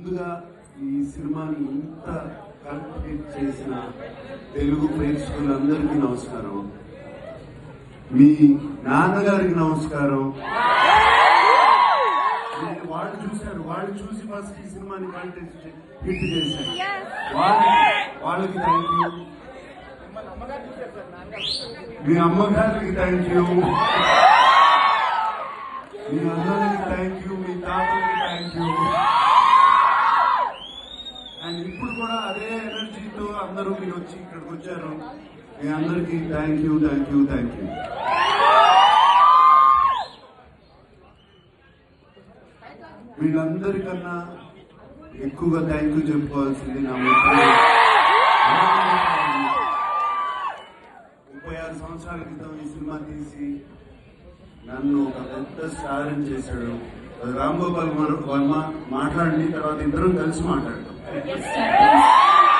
ముందుగా ఈ సినిమాని ఇంత కంప్లీట్ చేసిన తెలుగు ప్రేక్షకులందరికీ నమస్కారం. మీ నాన్నగారికి నమస్కారం. వాళ్ళు చూశారు, వాళ్ళు చూసి ఫస్ట్ ఈ సినిమాని హిట్ చేశారు. వాళ్ళకి థ్యాంక్ యూ. మీ అమ్మగారికి థ్యాంక్ యూ, మీ అన్నలకి థ్యాంక్ యూ, మీ తాతలకి థ్యాంక్ యూ. అండ్ ఇప్పుడు కూడా అదే ఎనర్జీతో అందరూ మీరు వచ్చి ఇక్కడికి వచ్చారు. మీ అందరికీ thank you, thank you, thank you. వీళ్ళందరికన్నా ఎక్కువగా థ్యాంక్ యూ చెప్పుకోవాల్సింది నా మిత్రుడు. 36 సంవత్సరాల క్రితం ఈ సినిమా తీసి నన్ను ఒక పెద్ద స్టార్ని చేశాడు. రామ్ గోపాల్ వర్మ మాట్లాడి తర్వాత ఇద్దరం కలిసి మాట్లాడతాం.